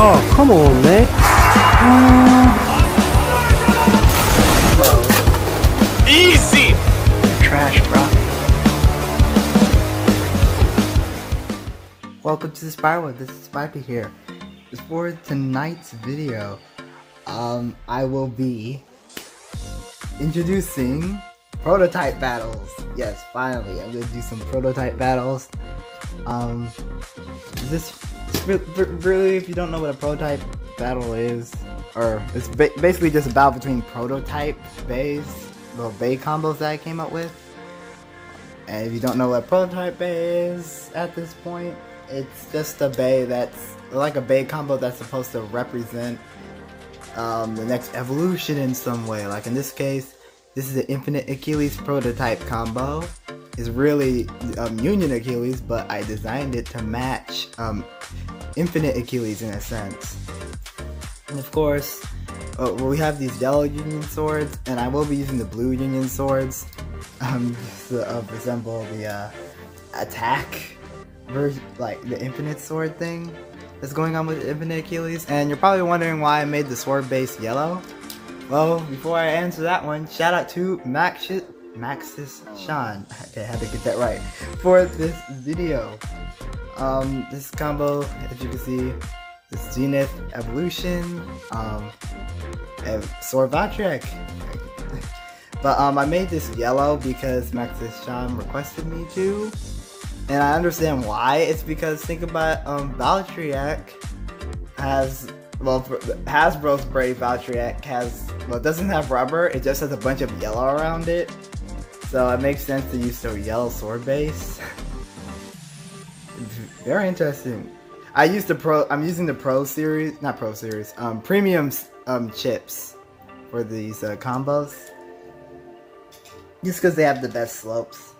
Oh, come on, man. Easy! You're trash, bro. Welcome to the Spyder. This is Spyder here. For tonight's video, I will be introducing prototype battles. Yes, finally, I'm gonna do some prototype battles. This really, if you don't know what a prototype battle is, or it's basically just a battle between prototype bays, little bay combos that I came up with. And if you don't know what a prototype bay is at this point, it's just a bay that's like a bay combo that's supposed to represent the next evolution in some way. Like in this case, this is an Infinite Achilles prototype combo. It's really Union Achilles, but I designed it to match Infinite Achilles in a sense. And of course, we have these yellow Union swords, and I will be using the blue Union swords to resemble the attack version, like the Infinite Sword thing that's going on with Infinite Achilles. And you're probably wondering why I made the sword base yellow. Well, before I answer that one, shout out to Maxis Sean. Okay, I had to get that right for this video. This combo, as you can see, is Zenith Evolution, and Sword Valtryek. But I made this yellow because Maxis Sean requested me to, and I understand why. It's because think about Valtryek has, well, Hasbro's Brave Valtryek has, well, it doesn't have rubber, it just has a bunch of yellow around it. So it makes sense to use the yellow sword base. Very interesting. I'm using the premium chips for these combos. Just because they have the best slopes.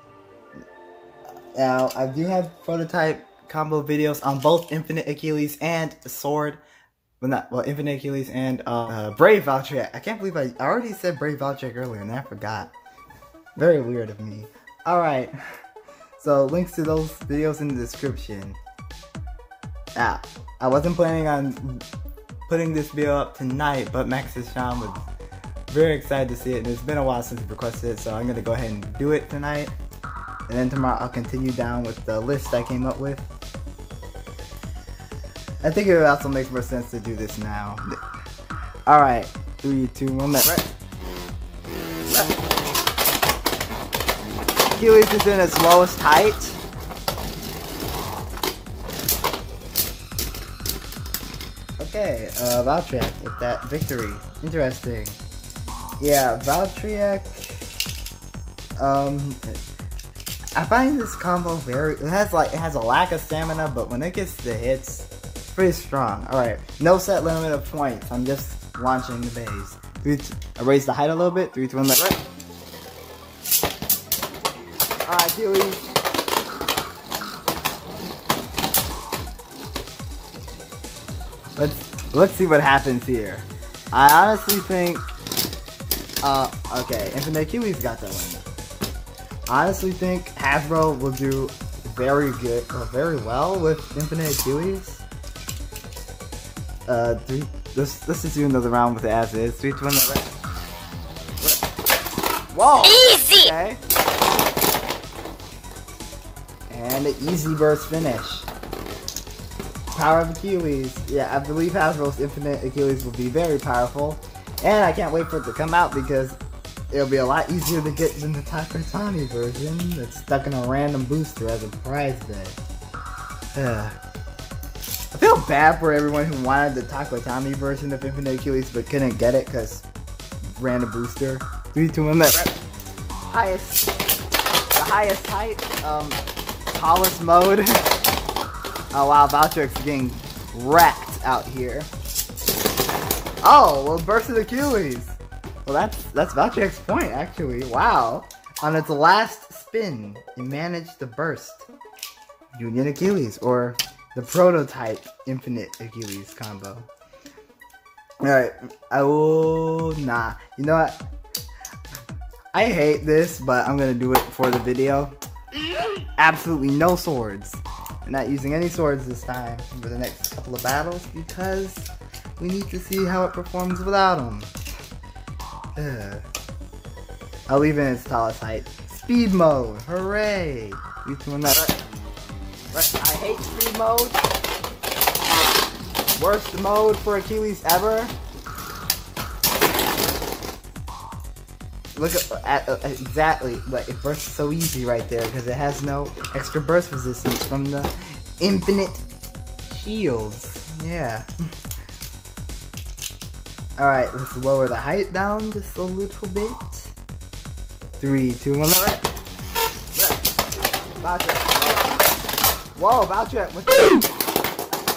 Now, I do have prototype combo videos on both Infinite Achilles and Sword. Infinite Achilles and Brave Valtryek. I can't believe I already said Brave Valtryek earlier and I forgot. Very weird of me. Alright, so links to those videos in the description. Now, I wasn't planning on putting this video up tonight, but Maxis Sean was very excited to see it, and it's been a while since he requested it, so I'm going to go ahead and do it tonight. And then tomorrow I'll continue down with the list I came up with. I think it also makes more sense to do this now. Alright, 3, 2, 1, right. Achilles is in its lowest height. Okay, Valtryek with that victory. Interesting. Yeah, Valtryek. I find this combo it has a lack of stamina, but when it gets the hits, it's pretty strong. Alright, no set limit of points. I'm just launching the base. I raised the height a little bit. 3, 2, 1, right. Alright, Achilles. Let's see what happens here. I honestly think okay, Infinite Achilles got that one. I honestly think Hasbro will do very well with Infinite Achilles. Let's just do another round with it as is. 3, 2, 1, right. Whoa! Easy! Okay. And an easy burst finish. Power of Achilles. Yeah, I believe Hasbro's Infinite Achilles will be very powerful. And I can't wait for it to come out because it'll be a lot easier to get than the Takara Tomy version that's stuck in a random booster as a prize day. I feel bad for everyone who wanted the Takara Tomy version of Infinite Achilles but couldn't get it because random booster. 3, 2, 1, right. The highest height, tallest mode. Oh wow, Valtryk's getting wrecked out here. Oh, well, Burst of Achilles. Well, that's Valtryk's point, actually. Wow. On its last spin, it managed to burst Union Achilles, or the prototype Infinite Achilles combo. Alright, nah. You know what? I hate this, but I'm gonna do it for the video. Absolutely no swords. I'm not using any swords this time for the next couple of battles because we need to see how it performs without them. I'll leave it in its tallest height. Speed mode, hooray! You doing that right? I hate speed mode. Worst mode for Achilles ever. Look at exactly, like it bursts so easy right there because it has no extra burst resistance from the infinite shields. Yeah. Alright, let's lower the height down just a little bit. 3, 2, 1, right. Valtryek. Whoa, Valtryek.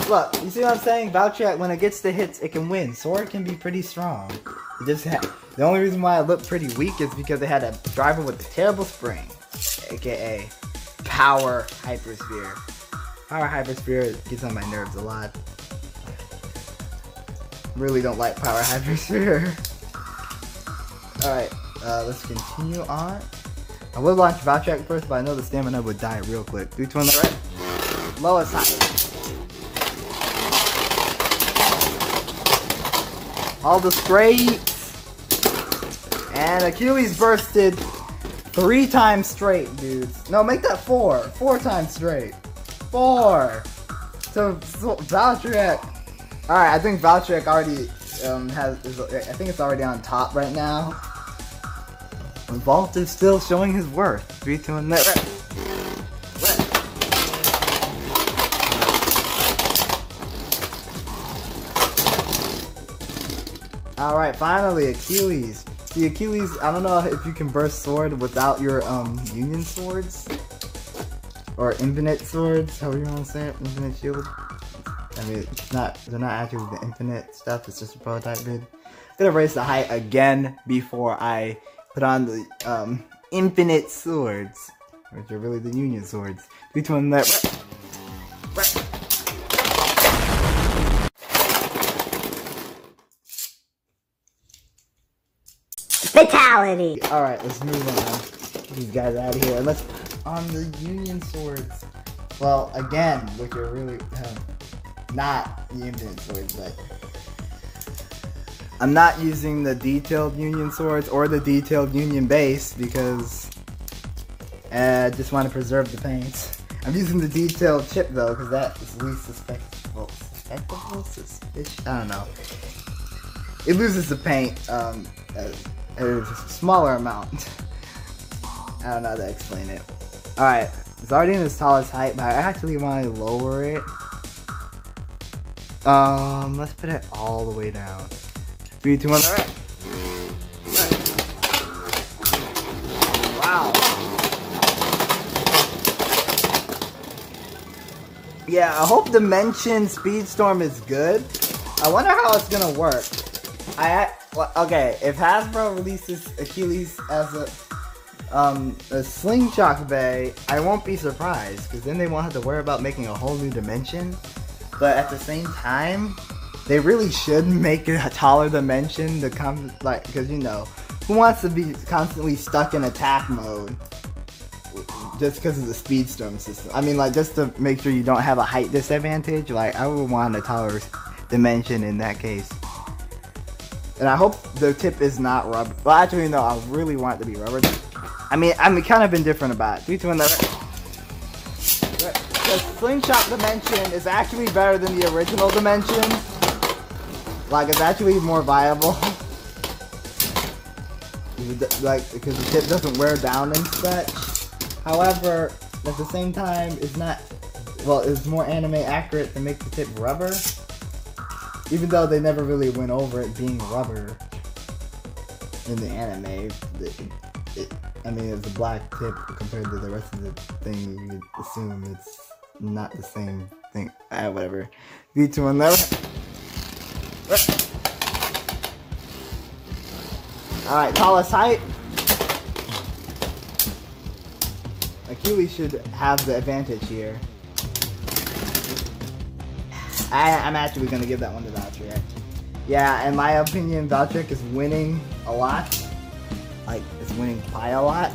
Look, you see what I'm saying? Valtryek, when it gets the hits, it can win. Sword can be pretty strong. It just the only reason why it looked pretty weak is because it had a driver with a terrible spring, aka Power Hypersphere. Power Hypersphere gets on my nerves a lot. Really don't like Power Hypersphere. Alright, let's continue on. I would launch Valtryek first, but I know the stamina would die real quick. 3, 2, 1, right. Lowest height. All the scrapes. And Achilles bursted 3 times straight, dudes. No, make that 4. 4 times straight. 4. So Valtryek. Alright, I think Valtryek already I think it's already on top right now. And Vault is still showing his worth. 3, 2, 1, right. Alright, finally, Achilles. The Achilles, I don't know if you can burst sword without your union swords. Or infinite swords, however you want to say it, infinite shield. I mean, they're not actually the infinite stuff, it's just a prototype vid. I'm gonna raise the height again before I put on the infinite swords. Which are really the union swords. 3, 2, 1, right. Fatality! Alright, let's move on. Get these guys out of here. Let's on the union swords. Well, again, which are really not the infinite swords, but I'm not using the detailed union swords or the detailed union base because I just want to preserve the paints. I'm using the detailed chip though because that is least suspectable. Suspicious? I don't know. It loses the paint a smaller amount. I don't know how to explain it. Alright, it's already in its tallest height, but I actually want to lower it. Let's put it all the way down. 3, 2, 1, alright. Wow. Yeah, I hope Dimension Speedstorm is good. I wonder how it's gonna work. Okay, if Hasbro releases Achilles as a slingshot bay, I won't be surprised, because then they won't have to worry about making a whole new dimension. But at the same time, they really should make it a taller dimension to come, like, because you know, who wants to be constantly stuck in attack mode just because of the speedstorm system? I mean, like, just to make sure you don't have a height disadvantage, like, I would want a taller dimension in that case. And I hope the tip is not rubber. Well, actually, no, I really want it to be rubber. I mean, I'm kind of indifferent about it. 3, 2, 1, the slingshot dimension is actually better than the original dimension. Like, it's actually more viable. Like, because the tip doesn't wear down and such. However, at the same time, it's not, well, it's more anime accurate to make the tip rubber. Even though they never really went over it being rubber in the anime. I mean, it's a black tip compared to the rest of the thing. You would assume it's not the same thing. Whatever. 3, 2, 1, alright, tallest height. Achilles should have the advantage here. I'm actually going to give that one to Valtryek. Yeah, in my opinion, Valtryek is winning a lot. Like, it's winning by a lot.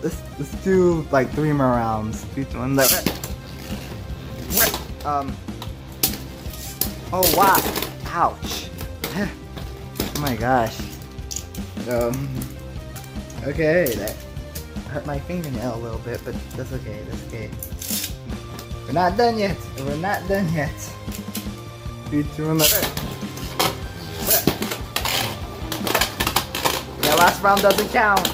Let's do like 3 more rounds. 3, 2, 1, oh wow, ouch. Oh my gosh. Okay, that hurt my fingernail a little bit, but that's okay, that's okay. We're not done yet, we're not done yet. 3, 2, 1, that last round doesn't count.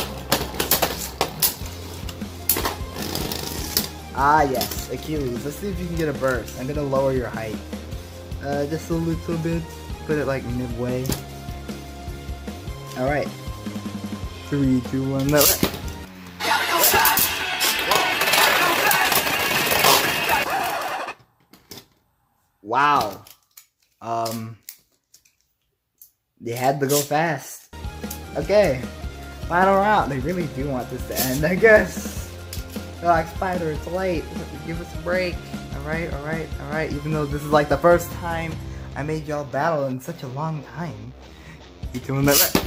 Ah yes, Achilles. Let's see if you can get a burst. I'm gonna lower your height. Just a little bit. Put it like midway. Alright. 3, 2, 1, let. Wow. They had to go fast. Okay. Final round. They really do want this to end, I guess. They're like, Spyder, it's late. Give us a break. Alright. Even though this is like the first time I made y'all battle in such a long time. Keep doing that.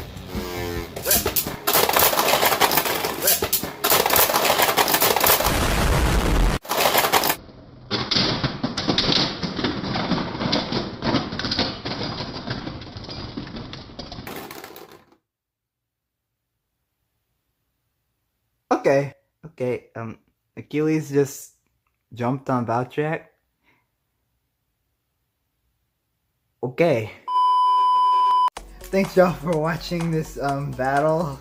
Okay, Achilles just jumped on Valtryek. Okay. Thanks y'all for watching this battle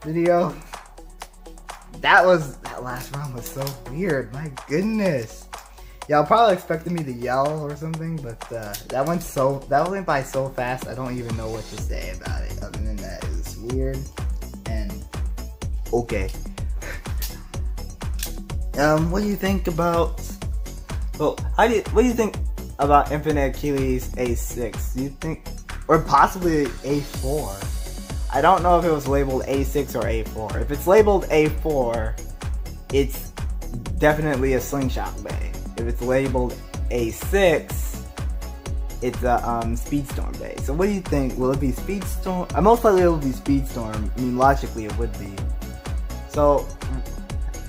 video. That last round was so weird, my goodness. Y'all probably expected me to yell or something, but that went by so fast I don't even know what to say about it. Other than that, it was weird and okay. What do you think about? Well, what do you think about Infinite Achilles A6? Do you think, or possibly A4? I don't know if it was labeled A6 or A4. If it's labeled A4, it's definitely a slingshot bay. If it's labeled A6, it's a Speedstorm bay. So what do you think? Will it be Speedstorm? Most likely it will be Speedstorm. I mean, logically it would be. So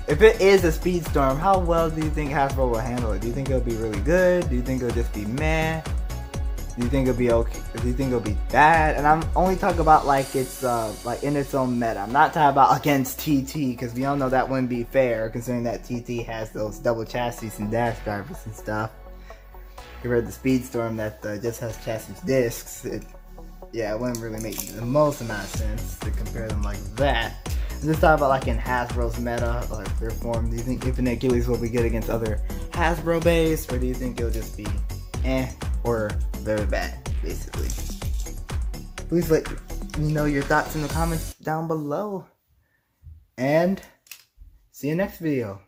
if it is a Speedstorm, how well do you think Hasbro will handle it? Do you think it'll be really good? Do you think it'll just be meh? Do you think it'll be okay? Do you think it'll be bad? And I'm only talking about like it's like in its own meta. I'm not talking about against TT, because we all know that wouldn't be fair, considering that TT has those double chassis and dash drivers and stuff. Compared to Speedstorm that just has chassis discs, it wouldn't really make the most amount of sense to compare them like that. I'm just talking about like in Hasbro's meta, like their form. Do you think Infinite Achilles will be good against other Hasbro bays, or do you think it'll just be or very bad, basically? Please let me know your thoughts in the comments down below, and see you next video.